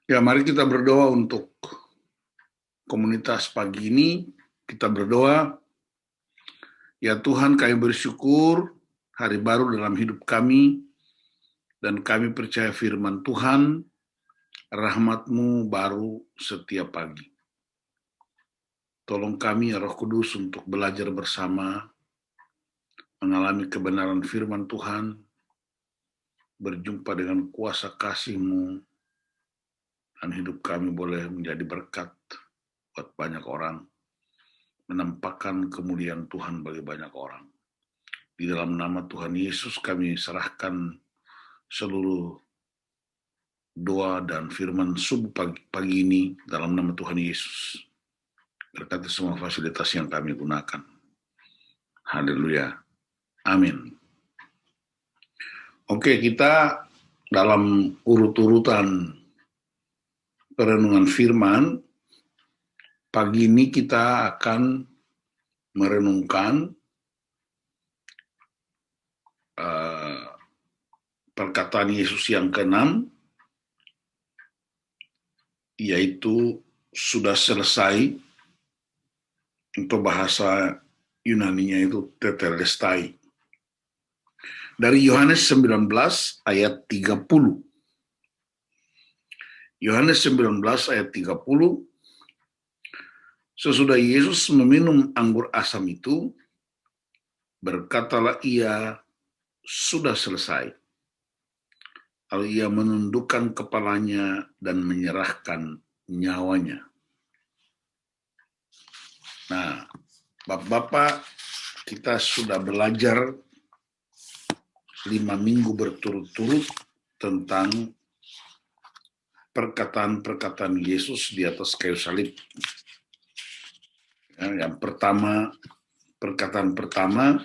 Ya, mari kita berdoa untuk komunitas pagi ini. Kita berdoa, ya Tuhan, kami bersyukur hari baru dalam hidup kami, dan kami percaya firman Tuhan, rahmat-Mu baru setiap pagi. Tolong kami, ya Roh Kudus, untuk belajar bersama, mengalami kebenaran firman Tuhan, berjumpa dengan kuasa kasih-Mu, dan hidup kami boleh menjadi berkat buat banyak orang, menampakkan kemuliaan Tuhan bagi banyak orang. Di dalam nama Tuhan Yesus kami serahkan seluruh doa dan firman subuh pagi ini dalam nama Tuhan Yesus. Berkati semua fasilitas yang kami gunakan. Haleluya. Amin. Oke, kita dalam urut-urutan perenungan firman, pagi ini kita akan merenungkan perkataan Yesus yang ke-6, yaitu sudah selesai. Untuk bahasa Yunaninya itu tetelestai. Dari Yohanes 19 ayat 30. Yohanes 19 ayat 30, sesudah Yesus meminum anggur asam itu, berkatalah ia, sudah selesai. Lalu ia menundukkan kepalanya dan menyerahkan nyawanya. Nah, Bapak-bapak, kita sudah belajar 5 minggu berturut-turut tentang perkataan-perkataan Yesus di atas kayu salib. Yang pertama, perkataan pertama,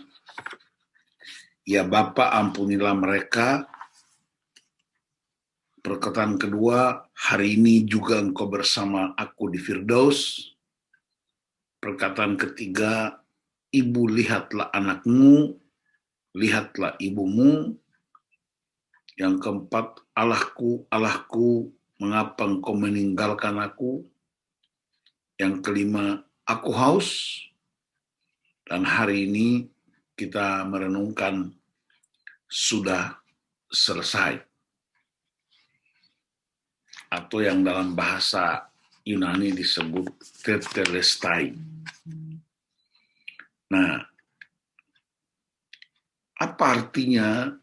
ya Bapa, ampunilah mereka. Perkataan kedua, hari ini juga engkau bersama aku di Firdaus. Perkataan ketiga, ibu lihatlah anakmu, lihatlah ibumu. Yang keempat, Allahku, Allahku, mengapa engkau meninggalkan aku? Yang kelima, aku haus. Dan hari ini kita merenungkan sudah selesai. Atau yang dalam bahasa Yunani disebut tetelestai. Nah, apa artinya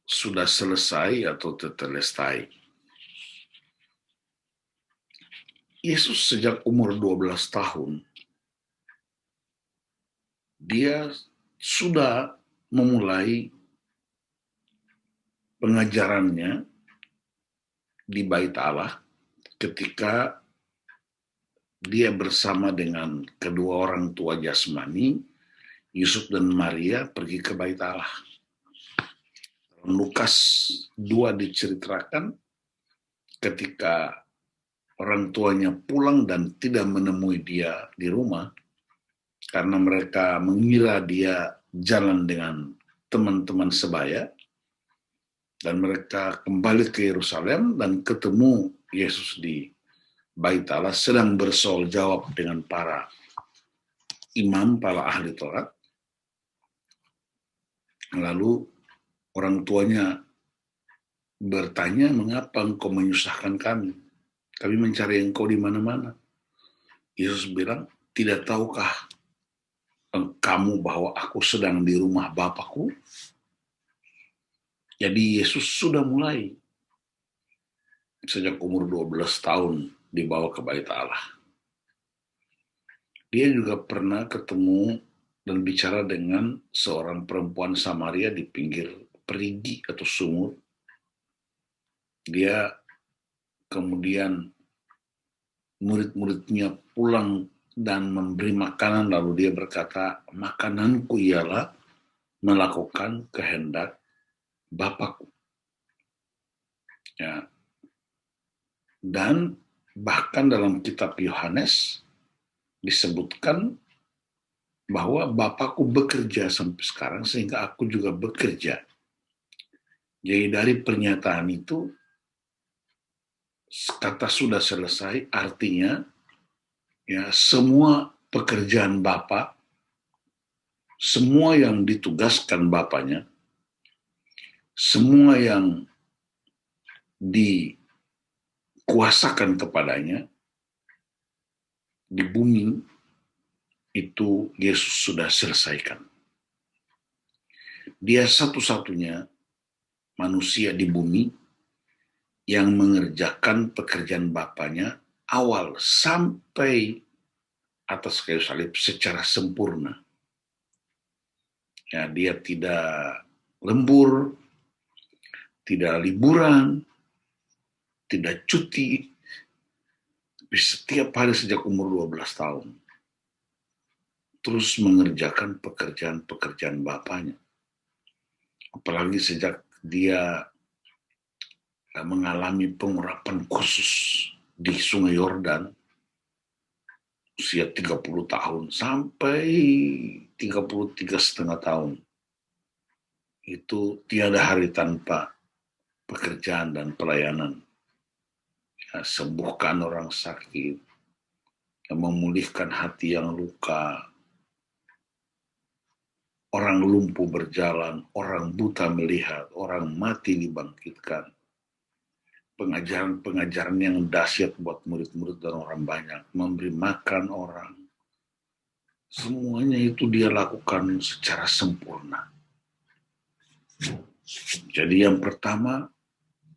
sudah selesai atau tetelestai? Yesus sejak umur 12 tahun, dia sudah memulai pengajarannya di Bait Allah ketika dia bersama dengan kedua orang tua jasmani, Yusuf dan Maria, pergi ke Bait Allah. Lukas 2 diceritakan ketika orang tuanya pulang dan tidak menemui dia di rumah karena mereka mengira dia jalan dengan teman-teman sebaya, dan mereka kembali ke Yerusalem dan ketemu Yesus di Bait Allah sedang bersoal jawab dengan para imam, para ahli Taurat. Lalu orang tuanya bertanya, mengapa engkau menyusahkan kami? Kami mencari engkau di mana-mana. Yesus bilang, tidak tahukah kamu bahwa aku sedang di rumah Bapakku? Jadi Yesus sudah mulai sejak umur 12 tahun dibawa ke Bait Allah. Dia juga pernah ketemu dan bicara dengan seorang perempuan Samaria di pinggir perigi atau sumur. Dia kemudian murid-muridnya pulang dan memberi makanan, lalu dia berkata, makananku ialah melakukan kehendak Bapakku. Ya. Dan bahkan dalam kitab Yohanes disebutkan bahwa Bapakku bekerja sampai sekarang sehingga aku juga bekerja. Jadi dari pernyataan itu kata sudah selesai artinya ya semua pekerjaan Bapa, semua yang ditugaskan Bapaknya, semua yang dikuasakan kepadanya di bumi itu Yesus sudah selesaikan. Dia satu-satunya manusia di bumi yang mengerjakan pekerjaan Bapaknya awal sampai atas kayu salib secara sempurna. Ya, dia tidak lembur, tidak liburan, tidak cuti, tapi setiap hari sejak umur 12 tahun terus mengerjakan pekerjaan-pekerjaan Bapaknya. Apalagi sejak dia mengalami pengurapan khusus di Sungai Yordan, usia 30 tahun sampai 33,5 tahun. Itu tiada hari tanpa pekerjaan dan pelayanan. Ya, sembuhkan orang sakit, memulihkan hati yang luka, orang lumpuh berjalan, orang buta melihat, orang mati dibangkitkan. Pengajaran-pengajaran yang dahsyat buat murid-murid dan orang banyak, memberi makan orang. Semuanya itu dia lakukan secara sempurna. Jadi yang pertama,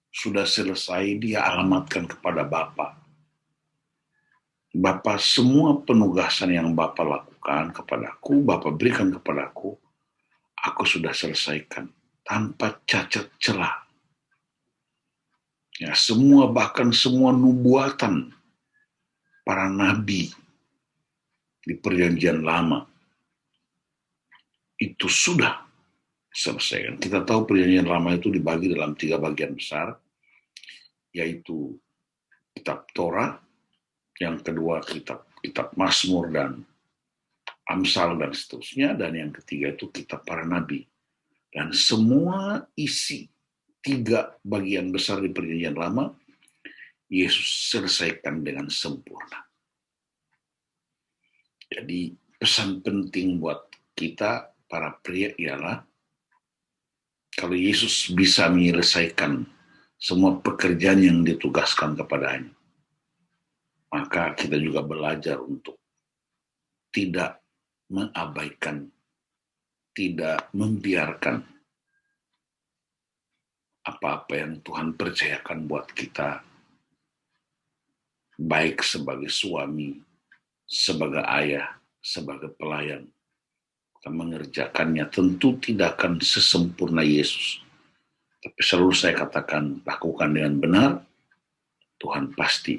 sudah selesai dia alamatkan kepada Bapa. Bapa, semua penugasan yang Bapa lakukan kepadaku, Bapa berikan kepadaku, aku sudah selesaikan tanpa cacat celah. Ya, semua bahkan semua nubuatan para nabi di perjanjian lama itu sudah selesai. Kita tahu perjanjian lama itu dibagi dalam 3 bagian besar, yaitu kitab Torah, yang kedua kitab Mazmur dan Amsal dan seterusnya, dan yang ketiga itu kitab para nabi. Dan semua isi 3 bagian besar di perjanjian lama Yesus selesaikan dengan sempurna. Jadi pesan penting buat kita para pria ialah kalau Yesus bisa menyelesaikan semua pekerjaan yang ditugaskan kepadanya, maka kita juga belajar untuk tidak mengabaikan, tidak membiarkan apa-apa yang Tuhan percayakan buat kita, baik sebagai suami, sebagai ayah, sebagai pelayan. Kita mengerjakannya tentu tidak akan sesempurna Yesus. Tapi selalu saya katakan, lakukan dengan benar, Tuhan pasti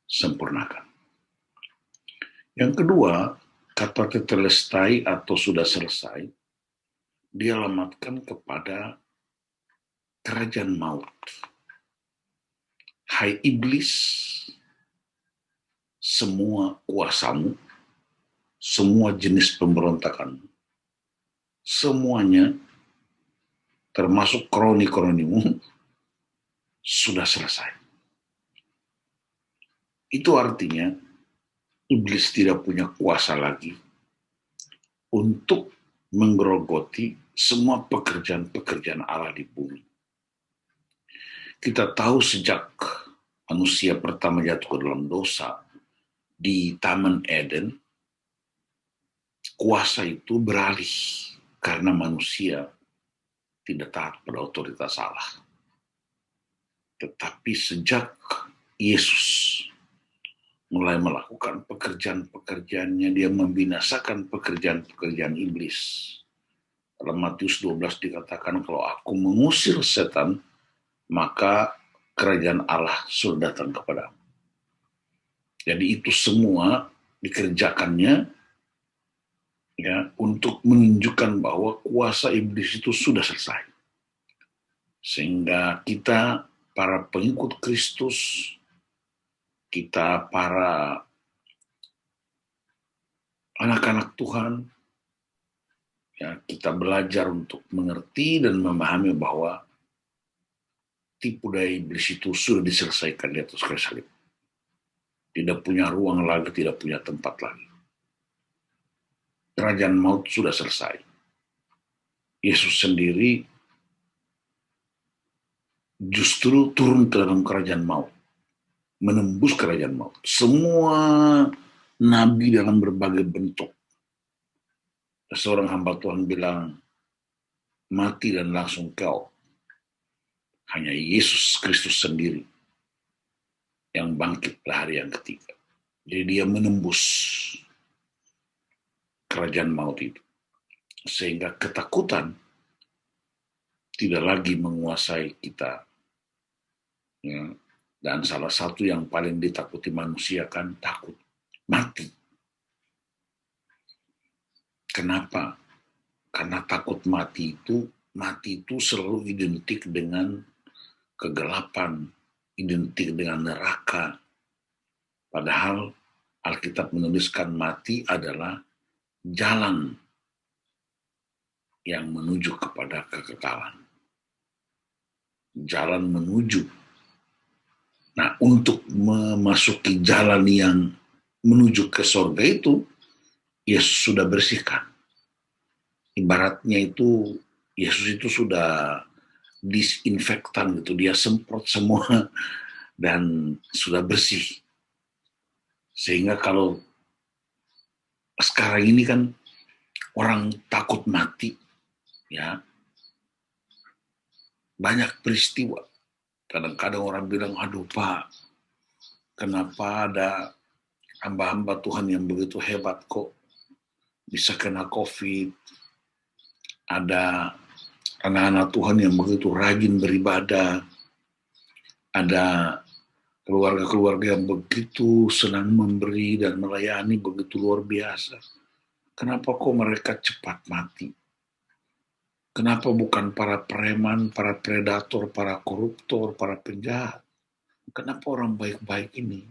sempurnakan. Yang kedua, kata tetelestai atau sudah selesai, dialamatkan kepada kerajaan maut. Hai iblis, semua kuasamu, semua jenis pemberontakan, semuanya termasuk kroni-kronimu sudah selesai. Itu artinya iblis tidak punya kuasa lagi untuk menggerogoti semua pekerjaan-pekerjaan Allah di bumi. Kita tahu sejak manusia pertama jatuh ke dalam dosa di Taman Eden, kuasa itu beralih karena manusia tidak taat pada otoritas Allah. Tetapi sejak Yesus mulai melakukan pekerjaan-pekerjaannya, dia membinasakan pekerjaan-pekerjaan iblis. Dalam Matius 12 dikatakan, kalau aku mengusir setan, maka kerajaan Allah sudah datang kepadamu. Jadi itu semua dikerjakannya ya untuk menunjukkan bahwa kuasa iblis itu sudah selesai. Sehingga kita para pengikut Kristus, kita para anak-anak Tuhan, ya kita belajar untuk mengerti dan memahami bahwa tipu daya iblis itu sudah diselesaikan di atas kayu salib. Tidak punya ruang lagi, tidak punya tempat lagi. Kerajaan maut sudah selesai. Yesus sendiri justru turun ke dalam kerajaan maut, menembus kerajaan maut. Semua nabi dalam berbagai bentuk. Seorang hamba Tuhan bilang, mati dan langsung kau. Hanya Yesus Kristus sendiri yang bangkit pada hari yang ketiga. Jadi dia menembus kerajaan maut itu. Sehingga ketakutan tidak lagi menguasai kita. Ya. Dan salah satu yang paling ditakuti manusia kan takut mati. Kenapa? Karena takut mati itu selalu identik dengan kegelapan, identik dengan neraka. Padahal Alkitab menuliskan mati adalah jalan yang menuju kepada kekekalan. Jalan menuju. Nah, untuk memasuki jalan yang menuju ke surga itu, Yesus sudah bersihkan. Ibaratnya itu, Yesus itu sudah disinfektan gitu, dia semprot semua dan sudah bersih. Sehingga kalau sekarang ini kan orang takut mati, ya banyak peristiwa. Kadang-kadang orang bilang, aduh Pak, kenapa ada hamba-hamba Tuhan yang begitu hebat kok bisa kena COVID, ada anak-anak Tuhan yang begitu rajin beribadah, ada keluarga-keluarga yang begitu senang memberi dan melayani begitu luar biasa. Kenapa kok mereka cepat mati? Kenapa bukan para preman, para predator, para koruptor, para penjahat? Kenapa orang baik-baik ini?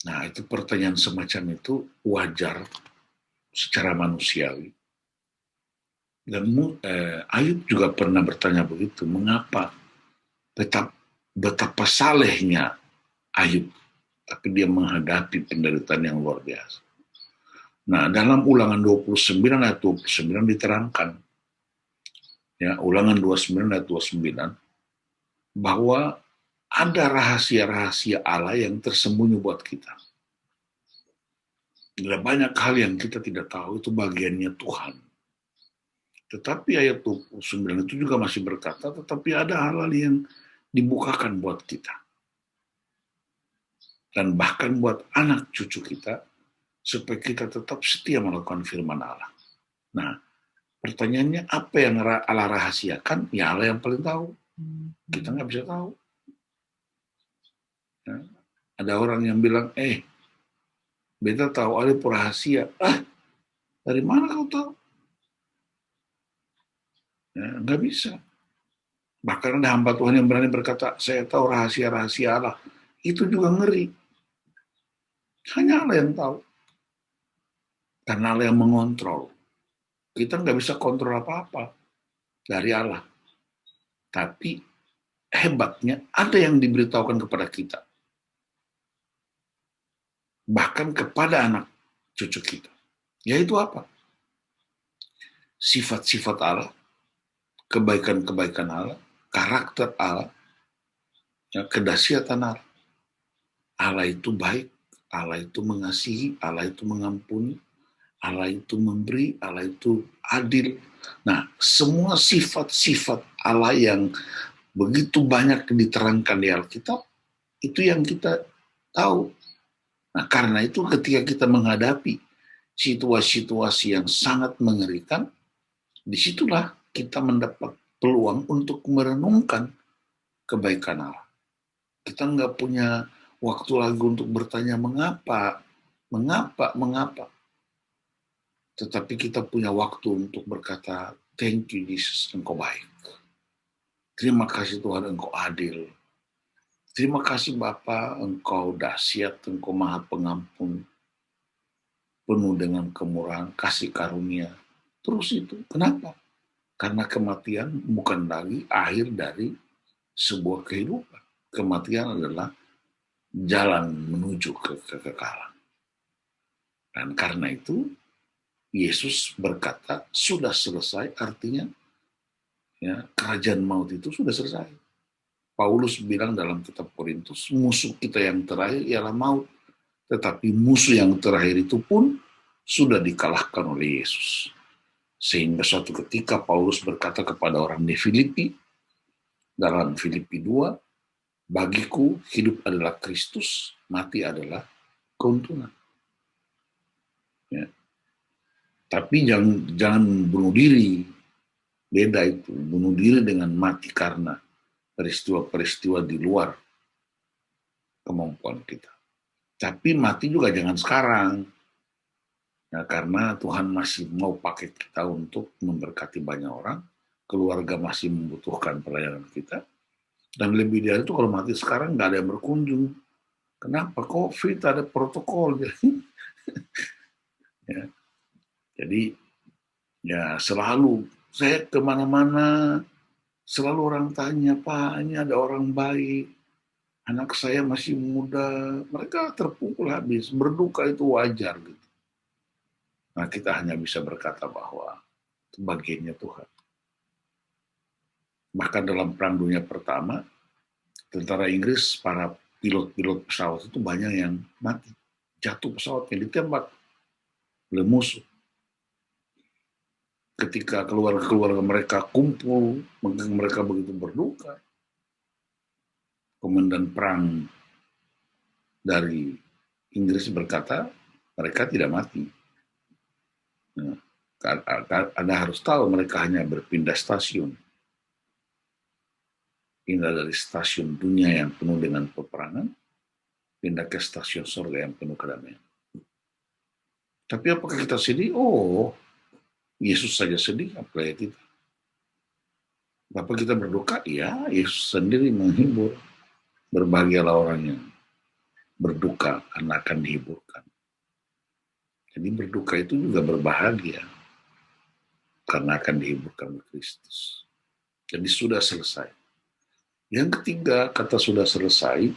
Nah, itu pertanyaan semacam itu wajar secara manusiawi. Dan Ayub juga pernah bertanya begitu, mengapa betapa salehnya Ayub, tapi dia menghadapi penderitaan yang luar biasa. Nah, dalam Ulangan 29 ayat 29 diterangkan, ya, Ulangan 29 ayat 29, bahwa ada rahasia-rahasia Allah yang tersembunyi buat kita. Ada banyak hal yang kita tidak tahu, itu bagiannya Tuhan. Tetapi ayat 29 itu juga masih berkata, tetapi ada hal-hal yang dibukakan buat kita. Dan bahkan buat anak cucu kita, supaya kita tetap setia melakukan firman Allah. Nah, pertanyaannya apa yang Allah rahasiakan? Ya Allah yang paling tahu. Kita nggak bisa tahu. Ya. Ada orang yang bilang, beta tahu ada rahasia. Dari mana kau tahu? Ya, nggak bisa. Bahkan ada hamba Tuhan yang berani berkata, saya tahu rahasia-rahasia Allah. Itu juga ngeri. Hanya Allah yang tahu. Karena Allah yang mengontrol. Kita nggak bisa kontrol apa-apa dari Allah. Tapi hebatnya ada yang diberitahukan kepada kita. Bahkan kepada anak cucu kita. Yaitu apa? Sifat-sifat Allah, kebaikan-kebaikan Allah, karakter Allah, kedahsyatan Allah. Allah itu baik, Allah itu mengasihi, Allah itu mengampuni, Allah itu memberi, Allah itu adil. Nah, semua sifat-sifat Allah yang begitu banyak diterangkan di Alkitab, itu yang kita tahu. Nah, karena itu ketika kita menghadapi situasi-situasi yang sangat mengerikan, disitulah kita mendapat peluang untuk merenungkan kebaikan Allah. Kita nggak punya waktu lagi untuk bertanya mengapa. Tetapi kita punya waktu untuk berkata, thank you Jesus, Engkau baik. Terima kasih Tuhan, Engkau adil. Terima kasih Bapa, Engkau dahsyat, Engkau maha pengampun, penuh dengan kemurahan, kasih karunia. Terus itu, kenapa? Karena kematian bukan lagi akhir dari sebuah kehidupan. Kematian adalah jalan menuju ke kekekalan. Dan karena itu, Yesus berkata, sudah selesai, artinya ya, kerajaan maut itu sudah selesai. Paulus bilang dalam kitab Korintus, musuh kita yang terakhir ialah maut. Tetapi musuh yang terakhir itu pun sudah dikalahkan oleh Yesus. Sehingga suatu ketika Paulus berkata kepada orang di Filipi, dalam Filipi 2, bagiku hidup adalah Kristus, mati adalah keuntungan. Ya. Tapi jangan bunuh diri. Beda itu, bunuh diri dengan mati karena peristiwa-peristiwa di luar kemampuan kita. Tapi mati juga jangan sekarang. Ya, karena Tuhan masih mau pakai kita untuk memberkati banyak orang, keluarga masih membutuhkan pelayanan kita, dan lebih dari itu kalau mati sekarang nggak ada yang berkunjung. Kenapa? COVID ada protokol. Ya. Jadi ya selalu saya kemana-mana, selalu orang tanya, Pak, ini ada orang baik, anak saya masih muda, mereka terpukul habis, berduka itu wajar gitu. Nah, kita hanya bisa berkata bahwa itu bagiannya Tuhan. Bahkan dalam Perang Dunia Pertama, tentara Inggris, para pilot-pilot pesawat itu banyak yang mati. Jatuh pesawatnya, ditembak oleh musuh. Ketika keluarga-keluarga mereka kumpul, mereka begitu berduka. Komandan perang dari Inggris berkata, mereka tidak mati. Nah, Anda harus tahu mereka hanya berpindah stasiun. Pindah dari stasiun dunia yang penuh dengan peperangan, pindah ke stasiun surga yang penuh kedamaian. Tapi apakah kita sedih? Oh, Yesus saja sedih, apalagi kita. Bapak kita berduka? Ya, Yesus sendiri menghibur. Berbahagialah orang yang berduka karena akan dihiburkan. Jadi berduka itu juga berbahagia karena akan dihiburkan oleh Kristus. Jadi sudah selesai. Yang ketiga, kata sudah selesai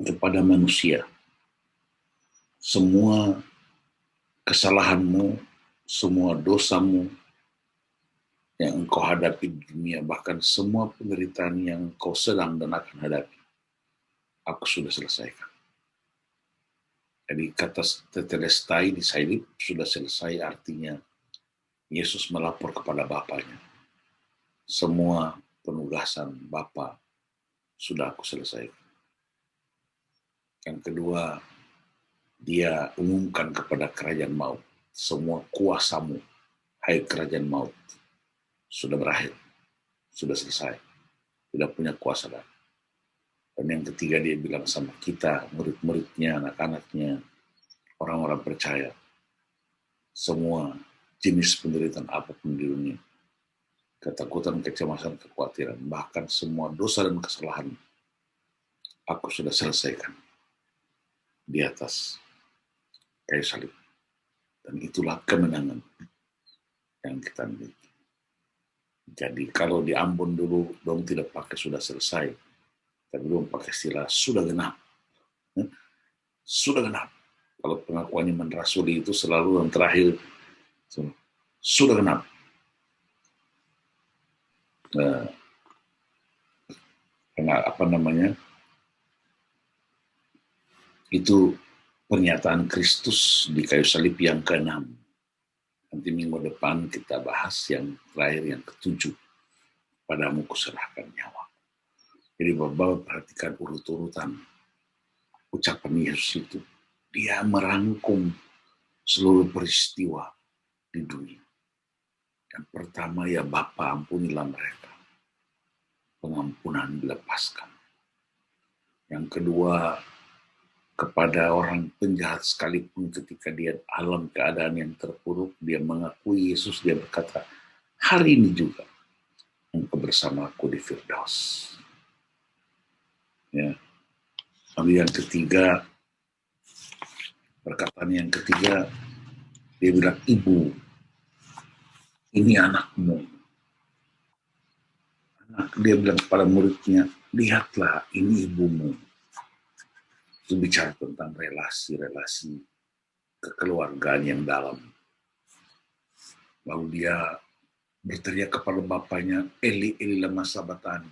kepada manusia. Semua kesalahanmu, semua dosamu yang engkau hadapi di dunia, bahkan semua penderitaan yang engkau sedang dan akan hadapi, aku sudah selesaikan. Jadi kata tetelestai di sini sudah selesai, artinya Yesus melapor kepada Bapaknya. Semua penugasan Bapa sudah aku selesaikan. Yang kedua, dia umumkan kepada kerajaan maut. Semua kuasamu, hai kerajaan maut, sudah berakhir, sudah selesai. Tidak punya kuasa lagi. Dan yang ketiga dia bilang sama kita, murid-muridnya, anak-anaknya, orang-orang percaya, semua jenis penderitaan apapun di dunia, ketakutan, kecemasan, kekhawatiran, bahkan semua dosa dan kesalahan, aku sudah selesaikan di atas kayu salib. Dan itulah kemenangan yang kita miliki. Jadi kalau di Ambon dulu, dong tidak pakai sudah selesai, tapi dong pakai istilah sudah genap. Sudah genap. Kalau pengakuannya menrasuli itu selalu yang terakhir, sudah genap. Apa namanya? Itu pernyataan Kristus di kayu salib yang ke-6. Nanti minggu depan kita bahas yang terakhir, yang ke-7. Padamu kuserahkan nyawa. Jadi Bapak perhatikan urut-urutan ucapan Yesus itu. Dia merangkum seluruh peristiwa di dunia. Yang pertama, ya Bapa, ampunilah mereka. Pengampunan dilepaskan. Yang kedua, kepada orang penjahat sekalipun ketika dia dalam keadaan yang terpuruk, dia mengakui Yesus, dia berkata, hari ini juga engkau bersama aku di Firdaus. Ya. Lalu yang ketiga, perkataan yang ketiga, dia bilang, ibu, ini anakmu. Dia bilang kepada muridnya, lihatlah ini ibumu. Itu bicara tentang relasi-relasi kekeluargaan yang dalam. Lalu dia berteriak kepada bapaknya, Eli, Eli lama sabatani.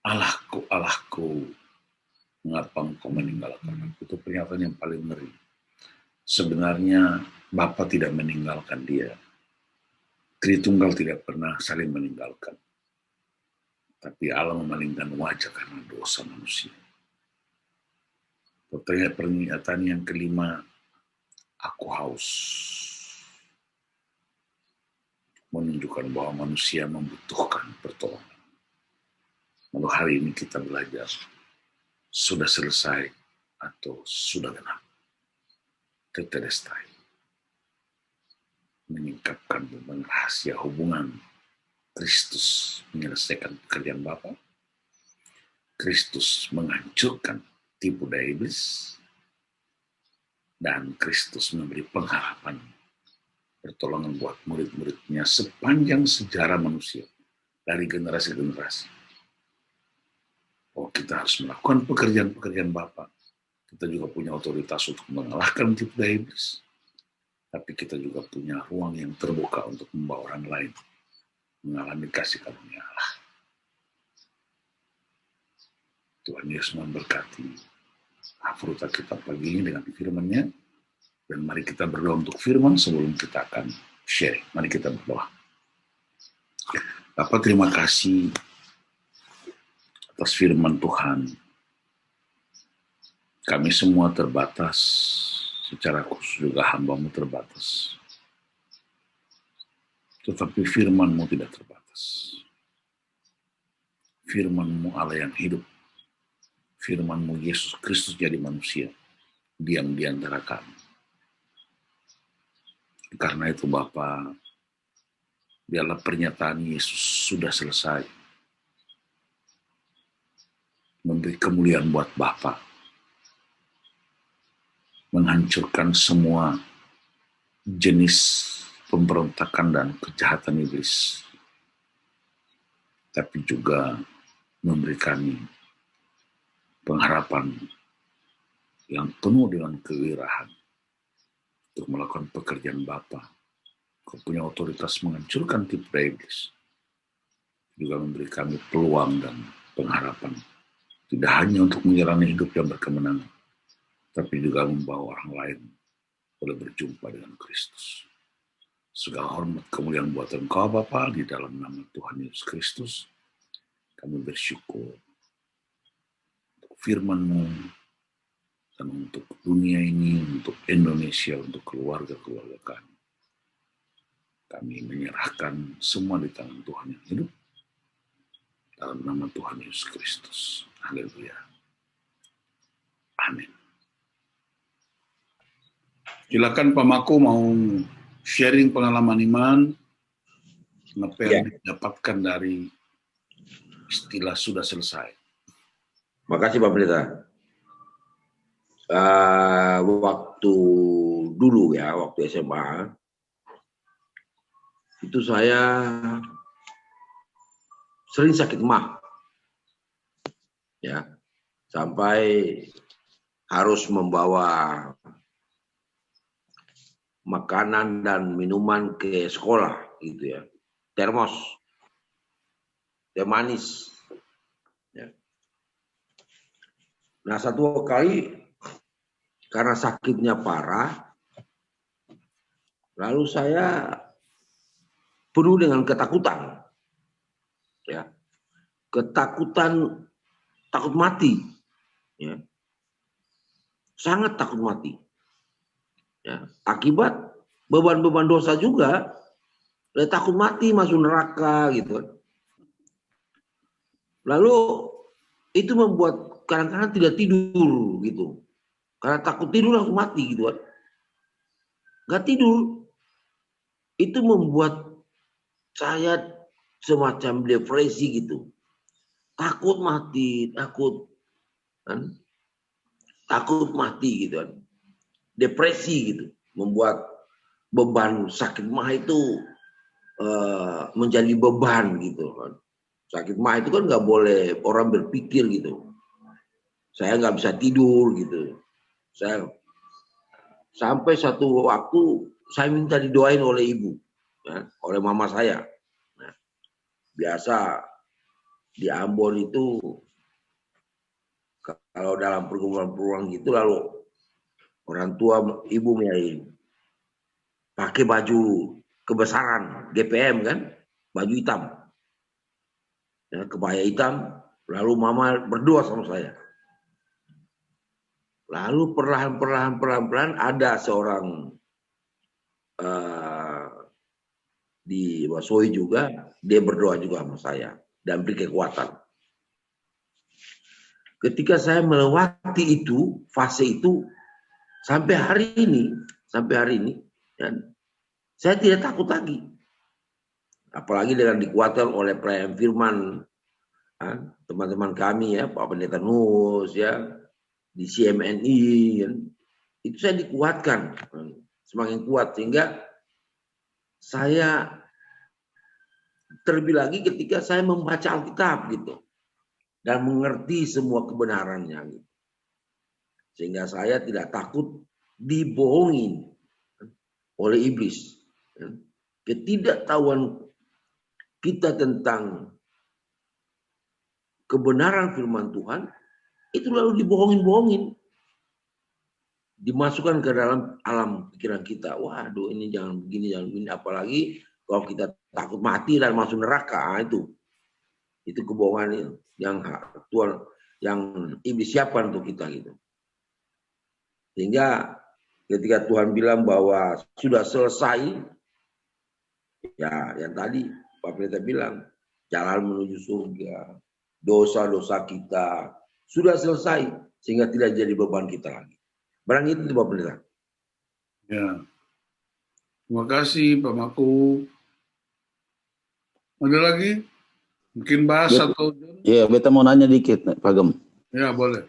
Allahku, Allahku, mengapa engkau meninggalkan aku? Itu pernyataan yang paling ngeri. Sebenarnya Bapa tidak meninggalkan dia. Tritunggal tidak pernah saling meninggalkan. Tapi Allah memalingkan wajah karena dosa manusia. Pernyataan yang kelima, aku haus. Menunjukkan bahwa manusia membutuhkan pertolongan. Lalu hari ini kita belajar, sudah selesai atau sudah genap. Tetelestai. Menyingkapkan tentang rahasia hubungan Kristus menyelesaikan pekerjaan Bapa. Kristus menghancurkan tipu daya iblis. Dan Kristus memberi pengharapan pertolongan buat murid-muridnya sepanjang sejarah manusia. Dari generasi-generasi. Oh, kita harus melakukan pekerjaan-pekerjaan Bapa. Kita juga punya otoritas untuk mengalahkan tipu daya iblis. Tapi kita juga punya ruang yang terbuka untuk membawa orang lain mengalami kasih karunia Allah. Tuhan Yesus memberkati Afruta kita pagi ini dengan firman-Nya. Dan mari kita berdoa untuk firman sebelum kita akan sharing. Mari kita berdoa. Bapa, terima kasih atas firman Tuhan. Kami semua terbatas, secara khusus juga hamba-Mu terbatas. Tetapi firman-Mu tidak terbatas. Firman-Mu Allah yang hidup. Firman-Mu Yesus Kristus jadi manusia. Diam di antara kami. Karena itu Bapa, biarlah pernyataan Yesus sudah selesai. Memberi kemuliaan buat Bapa. Menghancurkan semua jenis pemberontakan dan kejahatan iblis. Tapi juga memberi kami pengharapan yang penuh dengan kewirahan untuk melakukan pekerjaan Bapa. Kau punya otoritas menghancurkan tipu daya iblis. Juga memberi kami peluang dan pengharapan. Tidak hanya untuk menjalani hidup yang berkemenangan, tapi juga membawa orang lain boleh berjumpa dengan Kristus. Segala hormat kemuliaan buat Engkau Bapa, di dalam nama Tuhan Yesus Kristus. Kami bersyukur untuk firman-Mu dan untuk dunia ini, untuk Indonesia, untuk keluarga-keluarga kami. Kami menyerahkan semua di tangan Tuhan yang hidup. Dalam nama Tuhan Yesus Kristus. Haleluya. Amin. Silakan Pak Mako mau sharing pengalaman iman, apa yang didapatkan dari istilah sudah selesai. Makasih Pak Pendeta. Waktu dulu ya, waktu SMA, itu saya sering sakit mah, ya, sampai harus membawa makanan dan minuman ke sekolah, gitu ya, termos, teh manis. Ya. Nah, satu kali karena sakitnya parah, lalu saya penuh dengan ketakutan, ya, ketakutan, takut mati, ya, sangat takut mati. Ya, akibat beban-beban dosa juga, takut mati masuk neraka gitu. Lalu itu membuat kadang-kadang tidak tidur gitu, karena takut tidur langsung mati gitu kan. Gak tidur, itu membuat saya semacam depresi gitu, takut mati, takut mati gitu kan. Depresi gitu, membuat beban sakit mah itu menjadi beban gitu kan. Sakit mah itu kan nggak boleh orang berpikir gitu. Saya nggak bisa tidur gitu. Saya sampai satu waktu saya minta didoain oleh ibu, ya, oleh mama saya. Nah, biasa di Ambon itu kalau dalam pergumulan-pergumulan gitu lalu orang tua ibu nyariin pakai baju kebesaran GPM kan, baju hitam, ya, kebaya hitam. Lalu mama berdoa sama saya. Lalu perlahan-perlahan ada seorang di Wasoi juga, dia berdoa juga sama saya dan beri kekuatan. Ketika saya melewati itu, fase itu, sampai hari ini, ya, saya tidak takut lagi. Apalagi dengan dikuatkan oleh pelayan firman, teman-teman kami ya, Pak Pendeta Nus ya, di CMNI, ya, itu saya dikuatkan, semakin kuat sehingga saya terlebih lagi ketika saya membaca Alkitab gitu dan mengerti semua kebenarannya gitu. Sehingga saya tidak takut dibohongin oleh iblis. Ketidaktahuan kita tentang kebenaran firman Tuhan itu lalu dibohongin, dimasukkan ke dalam alam pikiran kita. Waduh, ini jangan begini, jangan begini. Apalagi kalau kita takut mati dan masuk neraka, itu kebohongan yang Tuhan, yang iblis siapkan untuk kita gitu. Sehingga ketika Tuhan bilang bahwa sudah selesai, ya yang tadi Pak Pendeta bilang, jalan menuju surga, dosa-dosa kita sudah selesai, sehingga tidak jadi beban kita lagi. Barang itu Pak Pendeta. Ya, terima kasih Pak Maku. Ada lagi? Mungkin bahas atau? Iya, beta mau nanya dikit, Pak Gem. Ya, boleh.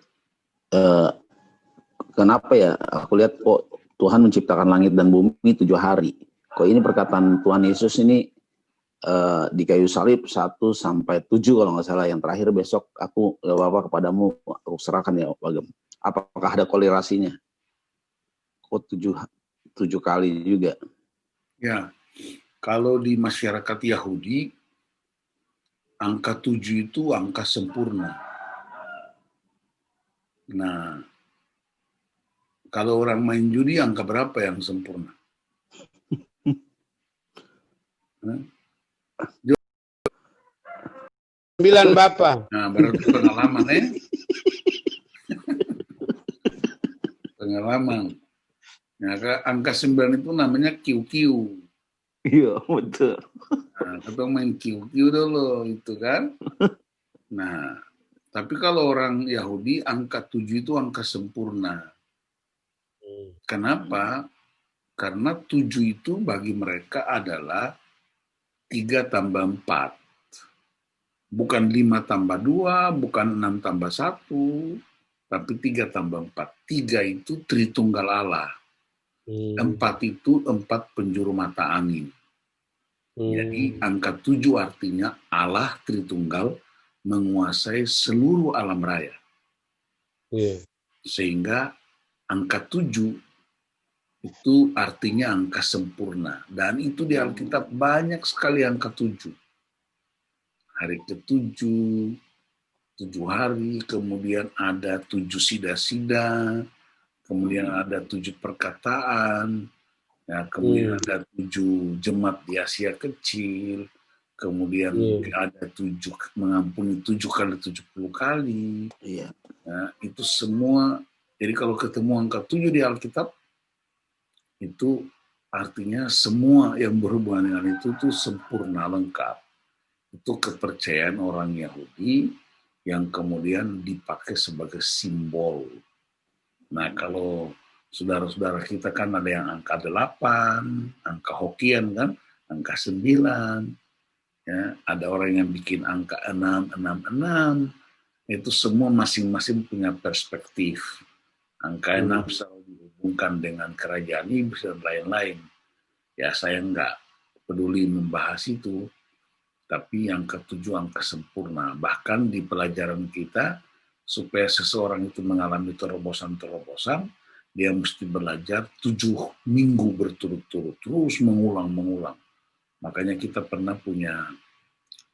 Kenapa ya? Aku lihat kok Tuhan menciptakan langit dan bumi 7 hari. Kok ini perkataan Tuhan Yesus ini di kayu salib 1 sampai 7 kalau nggak salah. Yang terakhir besok aku Bapak kepadamu aku serahkan ya Pak Gem. Apakah ada korelasinya? Kok 7 kali juga? Ya, kalau di masyarakat Yahudi, angka 7 itu angka sempurna. Nah, kalau orang main judi, angka berapa yang sempurna? 9 Bapak. Nah, berarti pengalaman ya. Pengalaman. Nah, angka 9 itu namanya QQ. Iya, betul. Nah, kita main QQ dulu, itu kan. Nah, tapi kalau orang Yahudi, angka 7 itu angka sempurna. Kenapa? Karena 7 itu bagi mereka adalah 3 tambah 4. Bukan 5 tambah 2, bukan 6 tambah 1, tapi 3 tambah 4. 3 itu Tritunggal Allah. 4 itu 4 penjuru mata angin. Jadi angka 7 artinya Allah Tritunggal menguasai seluruh alam raya. Sehingga angka 7 itu artinya angka sempurna. Dan itu di Alkitab banyak sekali angka 7. Hari ke-7, 7 hari, kemudian ada 7 sida-sida, kemudian ada 7 perkataan, ya, kemudian ada 7 jemaat di Asia Kecil, kemudian ada 7 mengampuni 7 kali 70 kali. Iya. Nah, itu semua, jadi kalau ketemu angka 7 di Alkitab, itu artinya semua yang berhubungan dengan itu sempurna, lengkap. Itu kepercayaan orang Yahudi yang kemudian dipakai sebagai simbol. Nah, kalau saudara-saudara kita kan ada yang angka 8, angka Hokian kan, angka 9, ya, ada orang yang bikin angka 6, itu semua masing-masing punya perspektif. Angka 6 selalu dihubungkan dengan kerajaan iblis dan lain-lain. Ya, saya nggak peduli membahas itu. Tapi yang ketujuh angka sempurna. Bahkan di pelajaran kita, supaya seseorang itu mengalami terobosan-terobosan, dia mesti belajar 7 minggu berturut-turut, terus mengulang-mengulang. Makanya kita pernah punya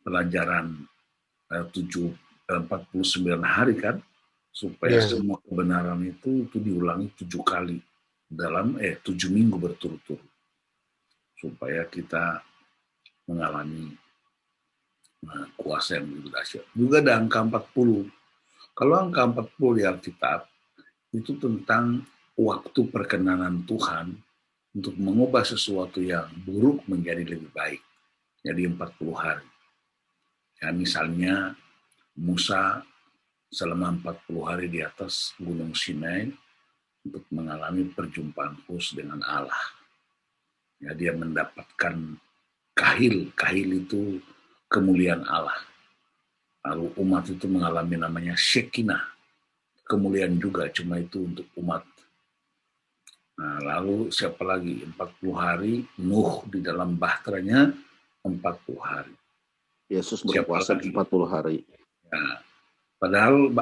pelajaran 49 hari kan, supaya semua kebenaran itu diulangi 7 kali dalam 7 minggu berturut-turut, supaya kita mengalami kuasa yang begitu dahsyat. Juga ada angka 40. Kalau angka 40 di Alkitab itu tentang waktu perkenanan Tuhan untuk mengubah sesuatu yang buruk menjadi lebih baik. Jadi 40 hari. Ya, misalnya Musa selama 40 hari di atas Gunung Sinai untuk mengalami perjumpaan khusus dengan Allah. Ya, dia mendapatkan kahil. Kahil itu kemuliaan Allah. Lalu umat itu mengalami namanya Shekinah. Kemuliaan juga, cuma itu untuk umat. Nah, lalu siapa lagi? 40 hari, Nuh di dalam bahteranya 40 hari. Yesus berpuasa 40 hari. Nah, padahal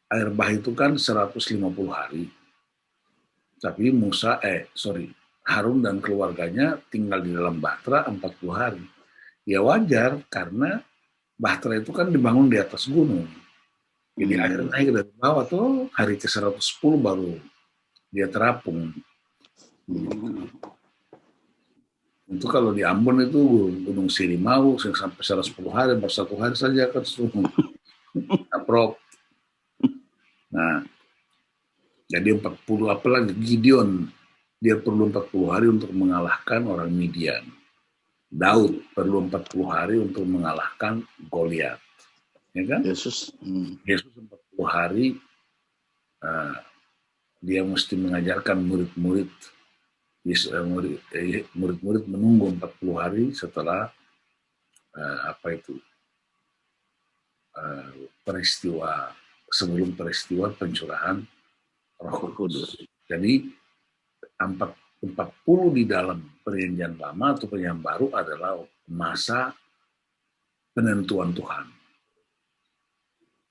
air bah itu kan 150 hari. Tapi Harun dan keluarganya tinggal di dalam bahtera 40 hari. Ya wajar, karena bahtera itu kan dibangun di atas gunung. Jadi air naik dari bawah tuh hari ke-110 baru dia terapung. Itu kalau di Ambon itu Gunung Sirimau sampai 110 hari, baru 1 hari saja kan suhu. Aprok. Nah, jadi 40, apalagi Gideon, dia perlu 40 hari untuk mengalahkan orang Midian. Daud perlu 40 hari untuk mengalahkan Goliat. Ya kan? Yesus 40 hari dia mesti mengajarkan murid-murid menunggu 40 hari setelah sebelum peristiwa pencurahan Roh Kudus. Jadi 40 di dalam perjanjian lama atau perjanjian baru adalah masa penentuan Tuhan.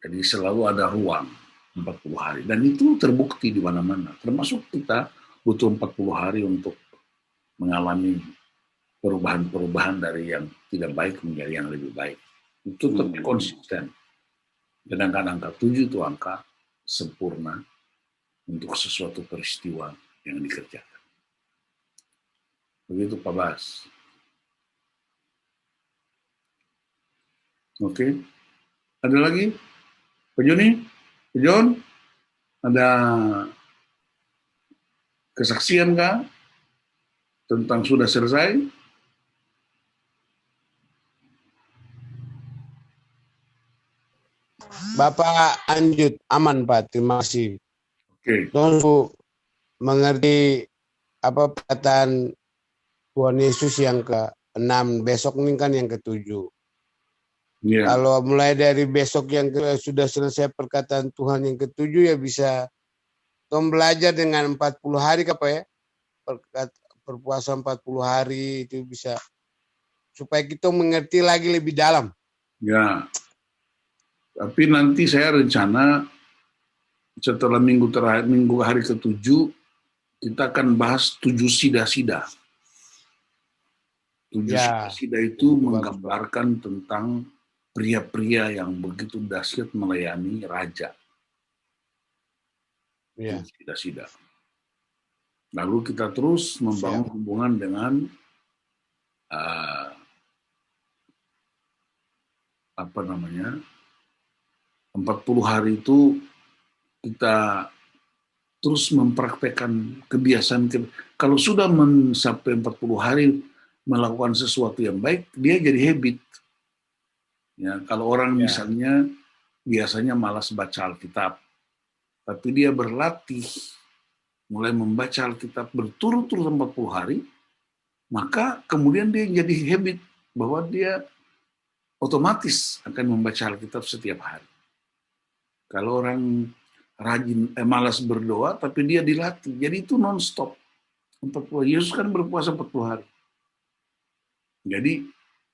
Jadi selalu ada ruang 40 hari. Dan itu terbukti di mana-mana. Termasuk kita butuh 40 hari untuk mengalami perubahan-perubahan dari yang tidak baik menjadi yang lebih baik. Itu tetap konsisten. Sedangkan angka 7 itu angka sempurna untuk sesuatu peristiwa yang dikerjakan. Begitu Pak Bas. Oke. Ada lagi? Pak Joni? Pak John? Ada kesaksian kah tentang sudah selesai? Bapak lanjut, aman Pak, terima kasih. Oke. Tunggu mengerti apa perkataan Tuhan Yesus yang ke-6, besok ini kan yang ke-7. Yeah. Kalau mulai dari besok yang sudah selesai perkataan Tuhan yang ke-7 ya bisa Tom belajar dengan 40 hari apa ya? Berpuasa 40 hari itu bisa supaya kita mengerti lagi lebih dalam. Ya. Tapi nanti saya rencana setelah minggu hari ke-7 kita akan bahas 7 sida-sida. 7 sida-sida itu menggambarkan tentang pria-pria yang begitu dahsyat melayani raja. Ya. Sida-sida. Lalu kita terus membangun hubungan dengan 40 hari itu kita terus mempraktekkan kebiasaan. Kalau sudah sampai 40 hari melakukan sesuatu yang baik, dia jadi habit. Ya, kalau orang misalnya biasanya malas baca Alkitab, tapi dia berlatih mulai membaca Alkitab berturut-turut 40 hari, maka kemudian dia jadi habit bahwa dia otomatis akan membaca Alkitab setiap hari. Kalau orang rajin malas berdoa, tapi dia dilatih, jadi itu non-stop. 40. Yesus kan berpuasa 40 hari. Jadi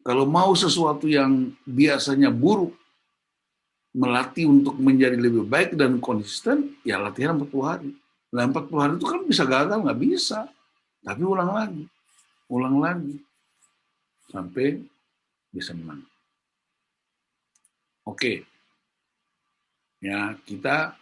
Kalau mau sesuatu yang biasanya buruk, melatih untuk menjadi lebih baik dan konsisten, ya latihan 40 hari. Nah, 40 hari itu kan bisa gagal, nggak bisa. Tapi ulang lagi, sampai bisa menang. Oke, ya kita